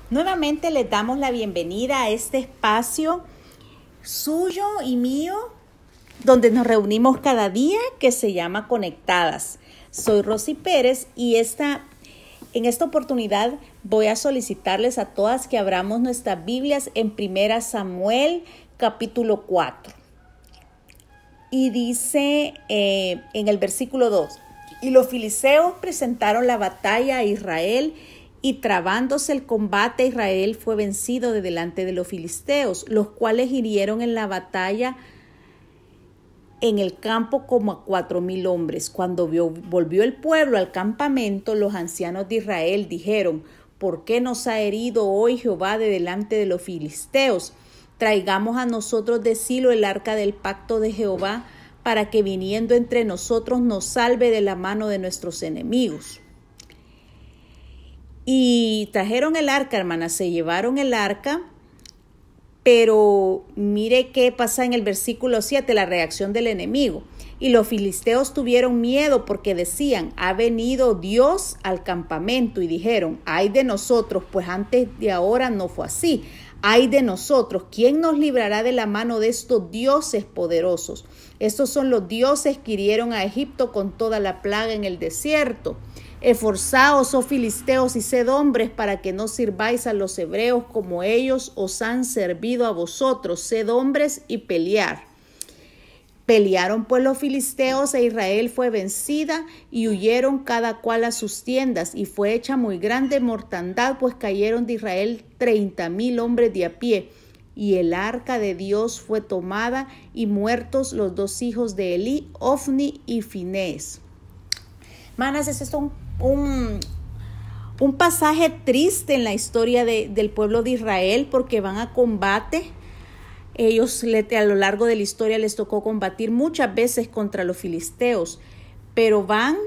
Nuevamente les damos la bienvenida a este espacio suyo y mío, donde nos reunimos cada día, que se llama Conectadas. Soy Rosy Pérez y en esta oportunidad voy a solicitarles a todas que abramos nuestras Biblias en 1 Samuel capítulo 4. Y dice en el versículo 2, y los filisteos presentaron la batalla a Israel, y trabándose el combate, Israel fue vencido de delante de los filisteos, los cuales hirieron en la batalla en el campo como a 4,000 hombres. Cuando volvió el pueblo al campamento, los ancianos de Israel dijeron: ¿por qué nos ha herido hoy Jehová de delante de los filisteos? Traigamos a nosotros de Silo el arca del pacto de Jehová, para que viniendo entre nosotros nos salve de la mano de nuestros enemigos. Y trajeron el arca, hermanas, se llevaron el arca, pero mire qué pasa en el versículo 7, la reacción del enemigo. Y los filisteos tuvieron miedo porque decían: ha venido Dios al campamento, y dijeron: ay de nosotros, pues antes de ahora no fue así. Ay de nosotros, ¿quién nos librará de la mano de estos dioses poderosos? Estos son los dioses que hirieron a Egipto con toda la plaga en el desierto. Esforzaos, oh filisteos, y sed hombres, para que no sirváis a los hebreos como ellos os han servido a vosotros. Sed hombres y pelear. Pelearon pues los filisteos, e Israel fue vencida, y huyeron cada cual a sus tiendas, y fue hecha muy grande mortandad, pues cayeron de Israel 30,000 hombres de a pie. Y el arca de Dios fue tomada, y muertos los dos hijos de Elí, Ofni y Finés. Hermanas, ese es un pasaje triste en la historia del pueblo de Israel, porque van a combate. Ellos a lo largo de la historia les tocó combatir muchas veces contra los filisteos, pero van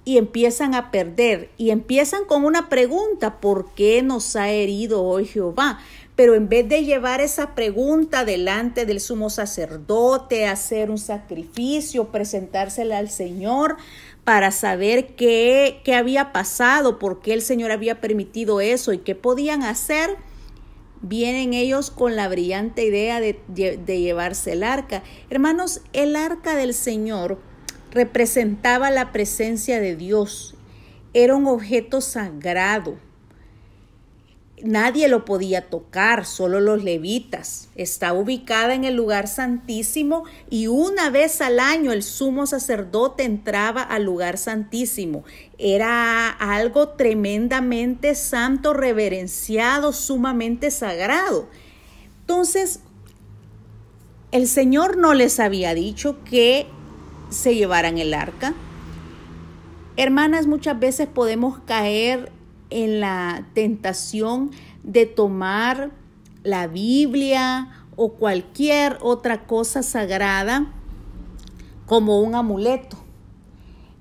y empiezan a perder, y empiezan con una pregunta: ¿por qué nos ha herido hoy Jehová? Pero en vez de llevar esa pregunta delante del sumo sacerdote, hacer un sacrificio, presentársela al Señor para saber qué había pasado, por qué el Señor había permitido eso y qué podían hacer, vienen ellos con la brillante idea de llevarse el arca. Hermanos, el arca del Señor representaba la presencia de Dios. Era un objeto sagrado. Nadie lo podía tocar, solo los levitas. Está ubicada en el lugar santísimo, y una vez al año el sumo sacerdote entraba al lugar santísimo. Era algo tremendamente santo, reverenciado, sumamente sagrado. Entonces, el Señor no les había dicho que se llevaran el arca. Hermanas, muchas veces podemos caer en la tentación de tomar la Biblia o cualquier otra cosa sagrada como un amuleto,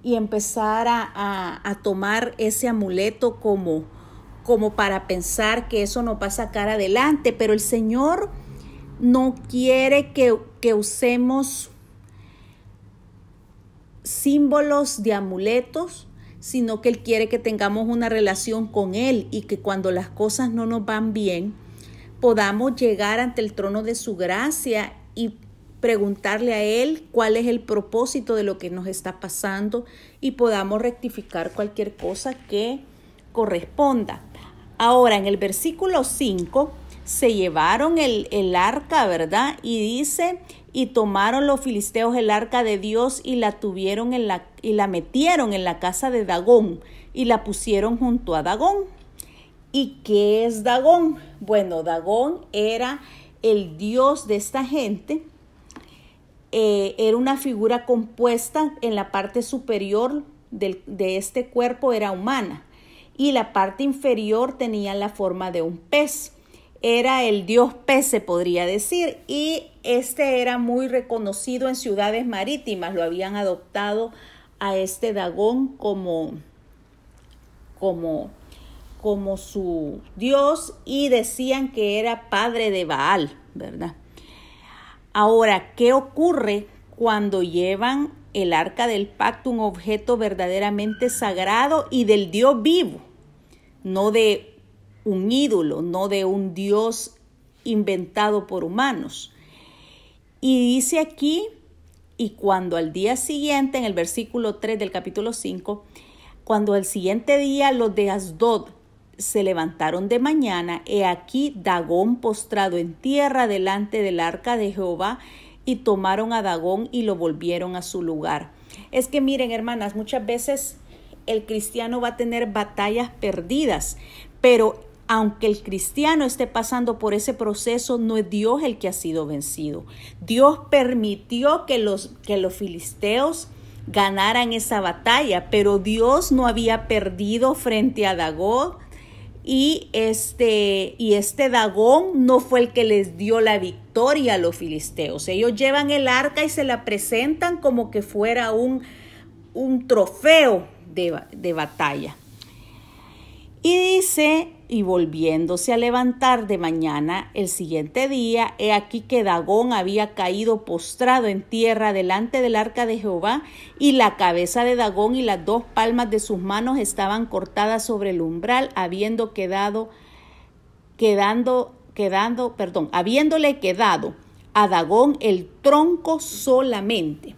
y empezar a tomar ese amuleto como para pensar que eso nos va a sacar adelante. Pero el Señor no quiere que usemos símbolos de amuletos, sino que Él quiere que tengamos una relación con Él, y que cuando las cosas no nos van bien, podamos llegar ante el trono de su gracia y preguntarle a Él cuál es el propósito de lo que nos está pasando, y podamos rectificar cualquier cosa que corresponda. Ahora, en el versículo 5, se llevaron el arca, ¿verdad? Y dice: y tomaron los filisteos el arca de Dios, y la metieron en la casa de Dagón, y la pusieron junto a Dagón. ¿Y qué es Dagón? Bueno, Dagón era el dios de esta gente. Era una figura compuesta. En la parte superior de este cuerpo era humana, y la parte inferior tenía la forma de un pez. Era el dios pez, se podría decir, y este era muy reconocido en ciudades marítimas. Lo habían adoptado a este Dagón como su dios, y decían que era padre de Baal, ¿verdad? Ahora, ¿qué ocurre cuando llevan el arca del pacto, un objeto verdaderamente sagrado y del Dios vivo? No de un ídolo, no de un Dios inventado por humanos. Y dice aquí, y cuando al día siguiente, en el versículo 3 del capítulo 5, cuando al siguiente día los de Asdod se levantaron de mañana, he aquí Dagón postrado en tierra delante del arca de Jehová, y tomaron a Dagón y lo volvieron a su lugar. Es que miren, hermanas, muchas veces el cristiano va a tener batallas perdidas, pero aunque el cristiano esté pasando por ese proceso, no es Dios el que ha sido vencido. Dios permitió que los filisteos ganaran esa batalla, pero Dios no había perdido frente a Dagón, y este Dagón no fue el que les dio la victoria a los filisteos. Ellos llevan el arca y se la presentan como que fuera un trofeo de batalla. Y dice, y volviéndose a levantar de mañana el siguiente día, he aquí que Dagón había caído postrado en tierra delante del arca de Jehová, y la cabeza de Dagón y las 2 palmas de sus manos estaban cortadas sobre el umbral, habiéndole quedado a Dagón el tronco solamente.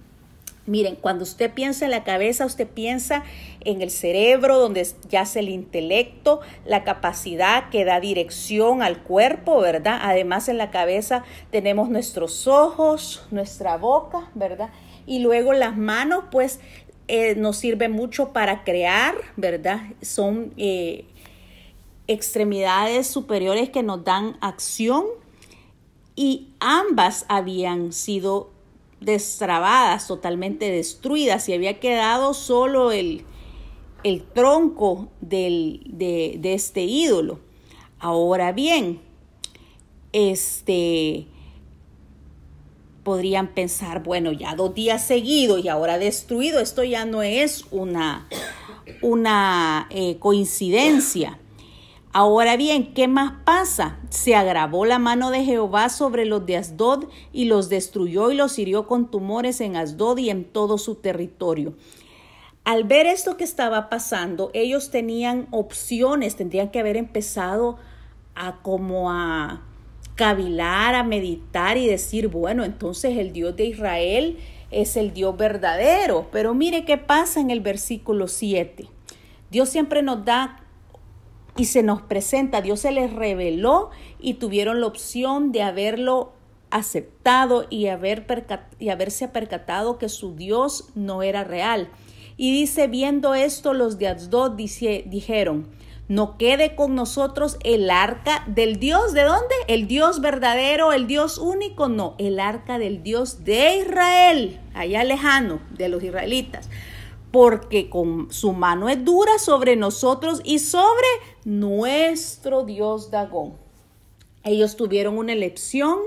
Miren, cuando usted piensa en la cabeza, usted piensa en el cerebro, donde yace el intelecto, la capacidad que da dirección al cuerpo, ¿verdad? Además, en la cabeza tenemos nuestros ojos, nuestra boca, ¿verdad? Y luego las manos, pues, nos sirven mucho para crear, ¿verdad? Son extremidades superiores que nos dan acción, y ambas habían sido destrabadas, totalmente destruidas, y había quedado solo el tronco de este ídolo. Ahora bien, podrían pensar, bueno, ya 2 días seguidos y ahora destruido, esto ya no es una coincidencia. Ahora bien, ¿qué más pasa? Se agravó la mano de Jehová sobre los de Asdod, y los destruyó y los hirió con tumores en Asdod y en todo su territorio. Al ver esto que estaba pasando, ellos tenían opciones, tendrían que haber empezado a cavilar, a meditar y decir, bueno, entonces el Dios de Israel es el Dios verdadero. Pero mire qué pasa en el versículo 7. Dios siempre nos da y se nos presenta, Dios se les reveló y tuvieron la opción de haberlo aceptado y haberse percatado que su Dios no era real. Y dice, viendo esto, los de Asdod dijeron, no quede con nosotros el arca del Dios. ¿De dónde? El Dios verdadero, el Dios único. No, el arca del Dios de Israel, allá lejano, de los israelitas. Porque con su mano es dura sobre nosotros y sobre nuestro Dios Dagón. Ellos tuvieron una elección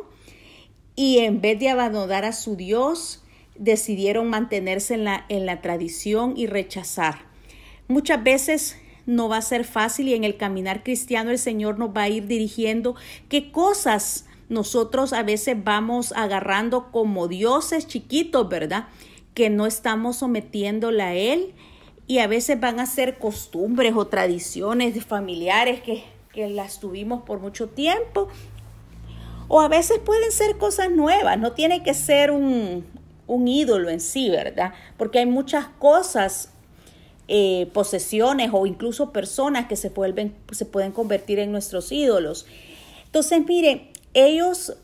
y en vez de abandonar a su Dios, decidieron mantenerse en la tradición y rechazar. Muchas veces no va a ser fácil, y en el caminar cristiano el Señor nos va a ir dirigiendo qué cosas nosotros a veces vamos agarrando como dioses chiquitos, ¿verdad? Que no estamos sometiéndola a Él, y a veces van a ser costumbres o tradiciones familiares que las tuvimos por mucho tiempo, o a veces pueden ser cosas nuevas, no tiene que ser un ídolo en sí, ¿verdad? Porque hay muchas cosas, posesiones o incluso personas que se pueden convertir en nuestros ídolos. Entonces, mire, ellos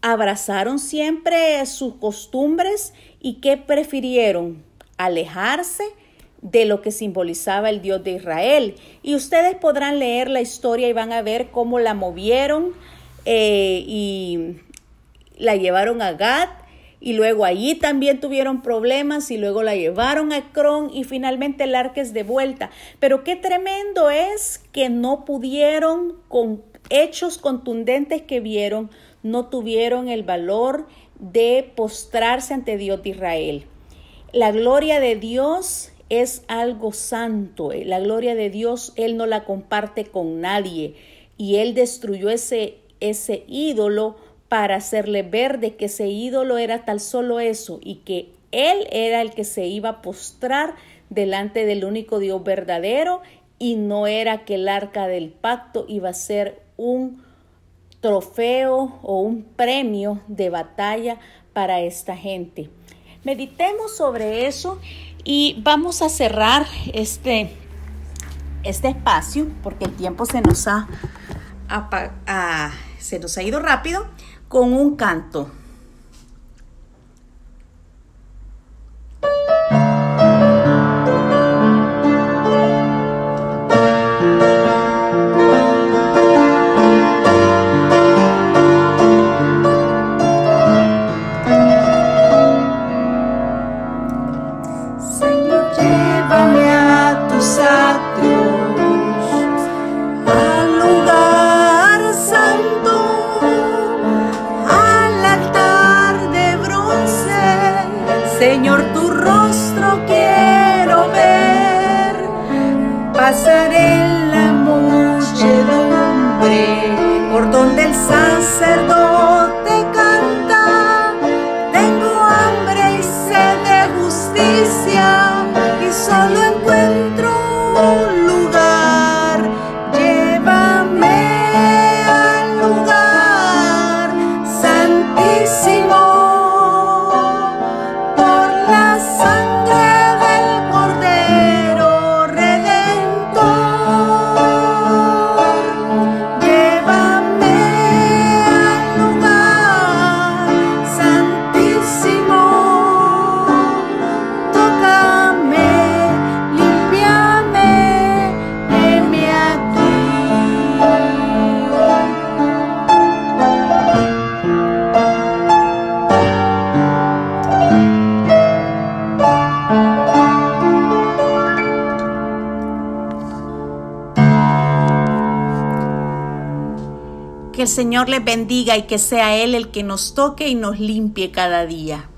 abrazaron siempre sus costumbres. ¿Y qué prefirieron? Alejarse de lo que simbolizaba el Dios de Israel. Y ustedes podrán leer la historia y van a ver cómo la movieron y la llevaron a Gat, y luego allí también tuvieron problemas, y luego la llevaron a Ecrón, y finalmente el arca es de vuelta. Pero qué tremendo es que no pudieron, con hechos contundentes que vieron, no tuvieron el valor de postrarse ante Dios de Israel. La gloria de Dios es algo santo. La gloria de Dios, Él no la comparte con nadie. Y Él destruyó ese ídolo para hacerle ver de que ese ídolo era tan solo eso, y que Él era el que se iba a postrar delante del único Dios verdadero, y no era que el arca del pacto iba a ser un trofeo o un premio de batalla para esta gente. Meditemos sobre eso y vamos a cerrar este espacio porque el tiempo se nos ha ido rápido con un canto. Señor, tu rostro quiero ver, pasaré en la muchedumbre, por donde el sacerdote canta. Tengo hambre y sed de justicia, y solo encuentro un lugar. Llévame al lugar santísimo. Que el Señor les bendiga y que sea Él el que nos toque y nos limpie cada día.